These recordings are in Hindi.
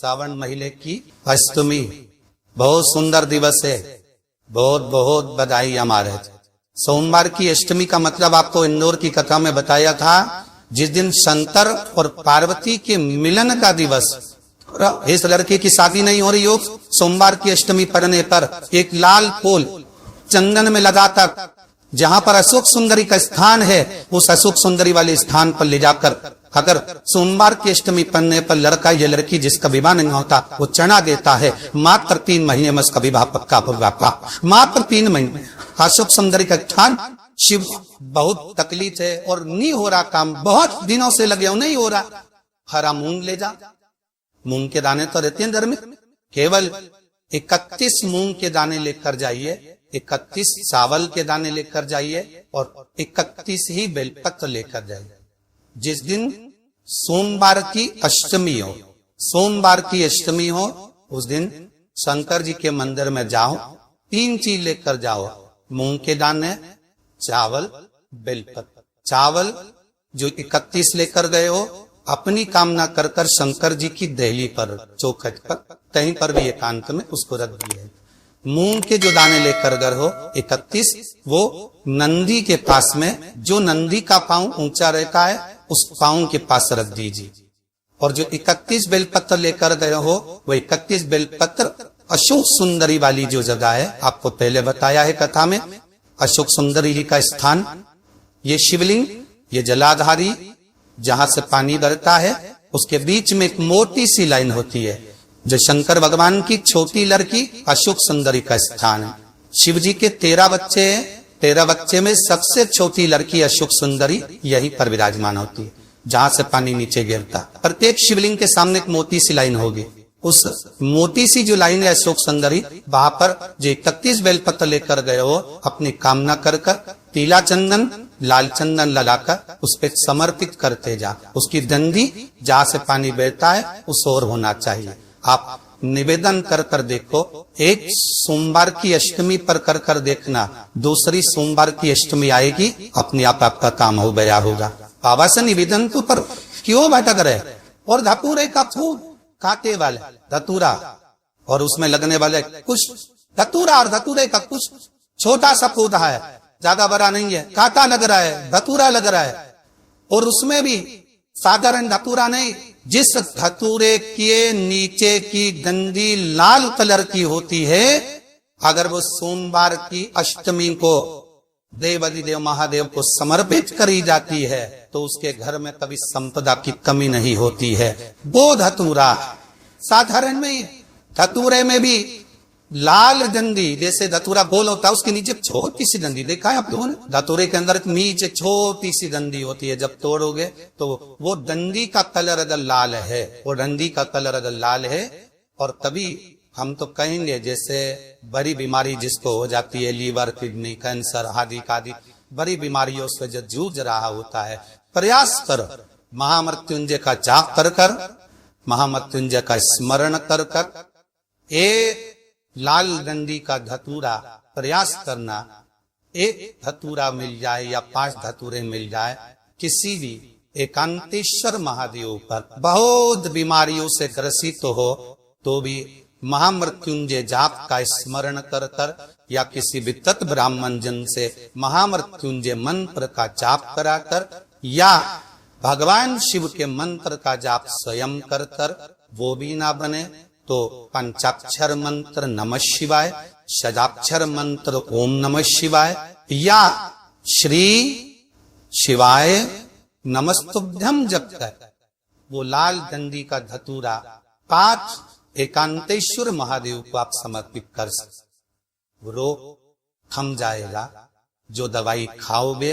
सावन महीने की अष्टमी बहुत सुंदर दिवस है। बहुत बहुत बधाई हमारे। सोमवार की अष्टमी का मतलब आपको इंदौर की कथा में बताया था, जिस दिन शंकर और पार्वती के मिलन का दिवस। इस लड़के की शादी नहीं हो रही हो, सोमवार की अष्टमी पड़ने पर एक लाल फूल चंदन में लगाकर जहां पर अशोक सुंदरी का स्थान है, उस अशोक सुंदरी वाले स्थान पर ले जाकर अगर सोमवार की अष्टमी पड़ने पर लड़का या लड़की जिसका विवाह नहीं होता वो चढ़ा देता है, मात्र 3 महीने में उसका विवाह पक्का होगा। मात्र 3 महीने अशोक सुंदरी का स्थान। शिव बहुत तकलीफ है और नहीं हो रहा काम, बहुत दिनों से लगे हो, नहीं हो रहा। हरा मूंग ले जा, मूंग के दाने तो रहते हैं घर में, केवल 31 मूंग के दाने लेकर जाइए, 31 चावल के दाने लेकर जाइए और 31 ही बेलपत्र लेकर जाइए। जिस दिन सोमवार की अष्टमी हो, सोमवार की अष्टमी हो, उस दिन शंकर जी के मंदिर में जाओ, 3 चीज लेकर जाओ, मूंग के दाने, चावल, बेलपत्र। चावल जो 31 लेकर गए हो, अपनी कामना कर कर शंकर जी की दहली पर, चौखट पर, कहीं पर भी एकांत में उसको रख दिए। मूंग के जो दाने लेकर गए हो 31, वो नंदी के पास में, जो नंदी का पांव ऊंचा रहता है उस पांव के पास रख दीजिए। और जो 31 बेलपत्र लेकर गए हो, वो 31 बेलपत्र अशोक सुंदरी वाली जो जगह है, आपको पहले बताया है कथा में, अशोक सुंदरी जी का स्थान, ये शिवलिंग, ये जलाधारी जहां से पानी बहता है, उसके बीच में एक मोटी सी लाइन होती है, जो शंकर भगवान की छोटी लड़की अशोक सुंदरी का स्थान है। शिव जी के 13 बच्चे हैं, 13 बच्चे में सबसे छोटी लड़की अशोक सुंदरी यहीं पर विराजमान होती है, जहां से पानी नीचे गिरता। प्रत्येक शिवलिंग के सामने एक मोटी सी लाइन होगी, उस मोटी सी जो लाइन है अशोक सुंदरी, वहां पर जो 31 बेलपत्र लेकर गए हो, अपनी कामना कर कर पीला चंदन, लाल चंदन लगाकर उस पे समर्पित करते जा। उसकी डंडी जहां से पानी बहता है उस ओर होना चाहिए। आप निवेदन कर कर देखो, एक सोमवार की अष्टमी पर कर कर देखना, दूसरी सोमवार की अष्टमी आएगी, अपने आप आपका काम हो गया होगा। बाबा से निवेदन तो पर क्यों भटक रहे। और धतूरे का फूल कांटे वाले धतूरा, और उसमें लगने वाले कुछ धतूरा, और धतूरे का कुछ छोटा सा पौधा है, ज्यादा बड़ा नहीं है, कांटा लग रहा है, धतूरा लग रहा है। और उसमें भी साधारण धतूरा नहीं, जिस धतूरे के नीचे की डंडी लाल कलर की होती है, अगर वो सोमवार की अष्टमी को देवाधिदेव महादेव को समर्पित करी जाती है, तो उसके घर में कभी संपदा की कमी नहीं होती है। वो धतूरा साधारण में, धतूरे में भी लाल डंडी, जैसे धतूरा गोल होता है, उसके नीचे छोटी सी डंडी, देखा है आप लोगों ने, धतूरे के अंदर नीचे छोटी सी डंडी होती है, जब तोड़ोगे तो वो डंडी का कलर अगर लाल है, वो डंडी का कलर अगर लाल है, और तभी हम तो कहेंगे जैसे बड़ी बीमारी जिसको हो जाती है, लीवर, किडनी, कैंसर आदि आदि बड़ी बीमारियों से जो जूझ रहा होता है, प्रयास कर महामृत्युंजय का जाप कर कर, महामृत्युंजय का स्मरण कर कर, एक लाल डंडी का धतूरा प्रयास करना, एक धतूरा मिल जाए या 5 धतूरे मिल जाए, किसी भी एकांतेश्वर महादेव पर बहुत बीमारियों से ग्रसित हो तो भी महामृत्युंजय जाप का स्मरण कर कर, या किसी वित्त ब्राह्मण जन से महामृत्युंजय मंत्र का जाप कराकर, या भगवान शिव के मंत्र का जाप स्वयं कर कर, वो भी ना बने तो पंचाक्षर मंत्र नमः शिवाय, षडाक्षर मंत्र ओम नमः शिवाय, या श्री शिवाय नमस्तुभ्यम जप कर वो लाल डंडी का धतूरा 5 एकांतेश्वर महादेव को आप समर्पित कर सकते। रोग थम जाएगा, जो दवाई खाओगे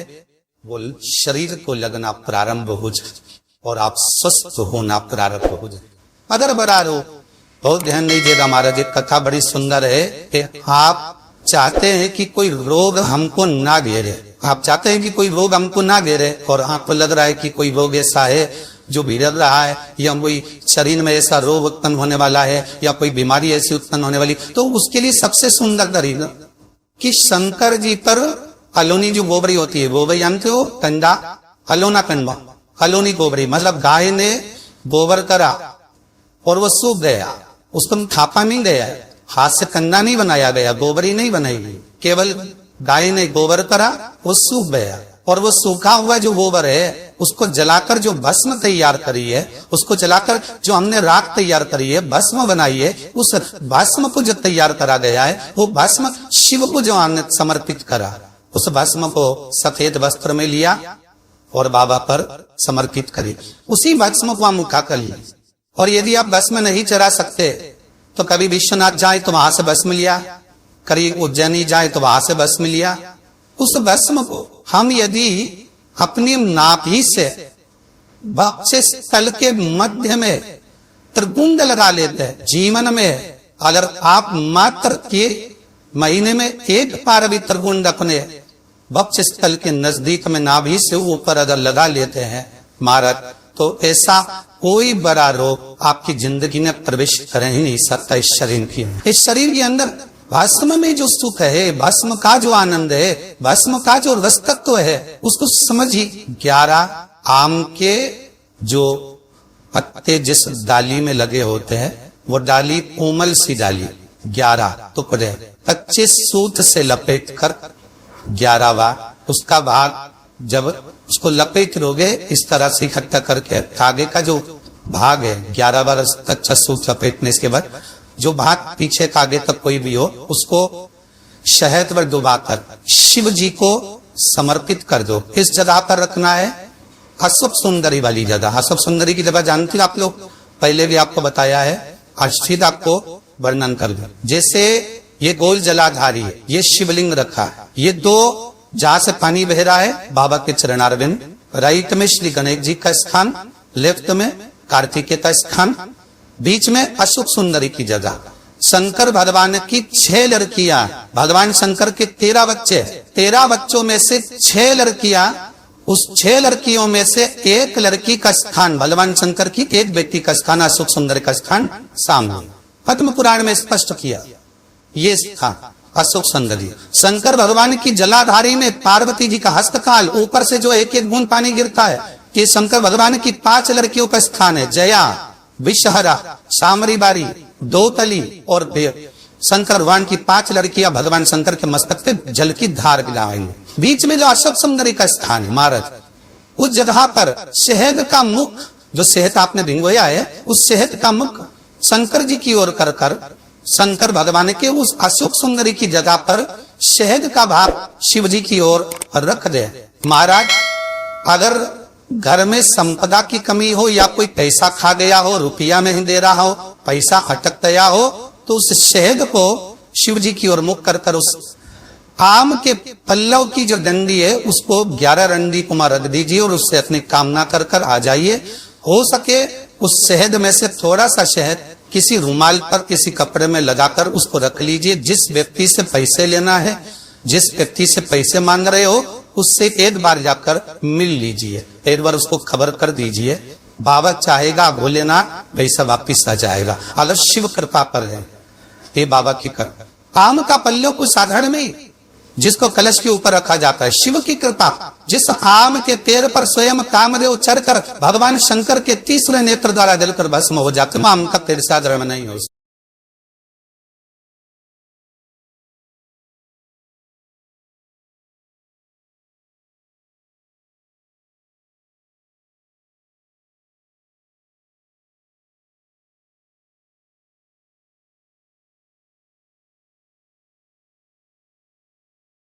वो शरीर को लगना प्रारंभ हो जाए और आप स्वस्थ होना प्रारंभ हो जाए। अगर बड़ा रोग, बहुत ध्यान दीजिएगा महाराज, एक कथा बड़ी सुंदर है कि आप चाहते हैं कि कोई रोग हमको ना घेरे, आप चाहते हैं कि कोई रोग हमको ना घेरे, और आपको लग रहा है कि कोई रोग ऐसा है जो भिड़ रहा है, या कोई शरीर में ऐसा रोग उत्पन्न होने वाला है, या कोई बीमारी ऐसी उत्पन्न होने वाली, तो उसके लिए सबसे सुंदर तरीका कि शंकर जी पर अलोनी जो गोबरी होती है, गोबरी जानते हो, कंडा, अलोना कंडा, अलोनी गोबरी, मतलब गाय ने गोबर करा और वो सूख गया, उसको थापा नहीं गया, हाथ से कंधा नहीं बनाया गया, गोबरी नहीं बनाई गई, केवल गाय ने गोबर करा, वो सूख गया। और वो सूखा हुआ जो गोबर है उसको जलाकर जो भस्म तैयार करी है, उसको जलाकर जो हमने राख तैयार करी है, भस्म बनाई है, उस भस्म को जो तैयार करा गया है वो भस्म शिव को जो हमने समर्पित करा, उस भस्म को सफेद वस्त्र में लिया और बाबा पर समर्पित करी। उसी भस्म को हम उठा कर लिया। और यदि आप भस्म नहीं चढ़ा सकते तो कभी विश्वनाथ जाए तो वहां से भस्म लिया, कभी उज्जैनी जाए तो वहां से भस्म लिया। उस भस्म को हम यदि अपनी नाभि से वक्ष स्थल के मध्य में त्रिगुंड लगा लेते हैं, जीवन में अगर आप मात्र के महीने में एक बार भी त्रिगुंड अपने वक्ष स्थल के नजदीक में नाभि से ऊपर अगर लगा लेते हैं महाराज, तो ऐसा कोई बड़ा रोग आपकी जिंदगी में प्रवेश कर ही नहीं सकता। इस शरीर की, इस शरीर के अंदर भस्म में जो सुख है, भस्म का जो आनंद है, भस्म का जो रसतत्व है, उसको समझिए। 11 आम के जो पत्ते जिस डाली में लगे होते हैं वो डाली कोमल सी डाली, 11 टुकड़े 25 सूत से लपेट कर 11वां उसका भाग जब उसको लपेट लोगे इस तरह से इकट्ठा करके, आगे का जो भाग है 11 अच्छा सूत लपेटने के बाद जो भाग पीछे का आगे तक कोई भी हो उसको शहद पर डुबाकर शिव जी को समर्पित कर दो। किस जगह पर रखना है? अशुभ सुंदरी वाली जगह। अशुभ सुंदरी की जगह जानते हैं आप लोग, पहले भी आपको बताया है, आज फिर आपको वर्णन कर दो। जैसे ये गोल जलाधारी है, ये शिवलिंग रखा है, ये 2 जहां से पानी बह रहा है बाबा के चरणारविंद, राइट में श्री गणेश जी का स्थान, लेफ्ट में कार्तिकेय का स्थान, बीच में अशुभ सुंदरी की जगह। शंकर भगवान की 6 लड़कियां, भगवान शंकर के 13 बच्चे, 13 बच्चों में से 6 लड़कियां, उस 6 लड़कियों में से एक लड़की का स्थान, भगवान शंकर की एक व्यक्ति का स्थान, अशुभ सुंदर का स्थान सामने पद्म पुराण में स्पष्ट किया। ये स्थान अशुभ सुंदरी। शंकर भगवान की जलाधारी में पार्वती जी का हस्तकाल, ऊपर से जो एक एक बूंद पानी गिरता है, कि शंकर भगवान की 5 लड़कियों का स्थान है, जया, विषहरा, सामरी बारी, दौतली और देव। शंकर भगवान की 5 लड़कियां भगवान शंकर के मस्तक पे जल की धार गिराएंगे। बीच में जो अशुभ सुंदरी का स्थान है महाराज, उस जगह पर शहद का मुख, जो शहद आपने भिंगोया है, उस शहद का मुख शंकर जी की ओर कर कर शंकर भगवान के उस अशुभ सुंदरी की जगह पर शहद का भाग शिव जी की ओर रख दे। महाराज अगर घर में संपदा की कमी हो या कोई पैसा खा गया हो, रुपया नहीं दे रहा हो, पैसा अटक गया हो, तो उस शहद को शिव जी की ओर मुख कर कर उस आम के पल्लव की जो डंडी है उसको 11 डंडी को रख दीजिए और उससे अपनी कामना कर कर आ जाइए। हो सके उस शहद में से थोड़ा सा शहद किसी रुमाल पर, किसी कपड़े में लगाकर उसको रख लीजिए। जिस व्यक्ति से पैसे लेना है, जिस व्यक्ति से पैसे मांग रहे हो, उससे एक बार जाकर मिल लीजिए, एक बार उसको खबर कर दीजिए। बाबा चाहेगा भोलेनाथ वैसा वापिस आ जाएगा। अगर शिव कृपा पर है, ये बाबा की कृपा। आम का पल्लव को साधारण में जिसको कलश के ऊपर रखा जाता है, शिव की कृपा। जिस आम के पेड़ पर स्वयं कामदेव चढ़कर भगवान शंकर के तीसरे नेत्र द्वारा जलकर भस्म हो जाते, आम का पेड़ साधारण नहीं हो।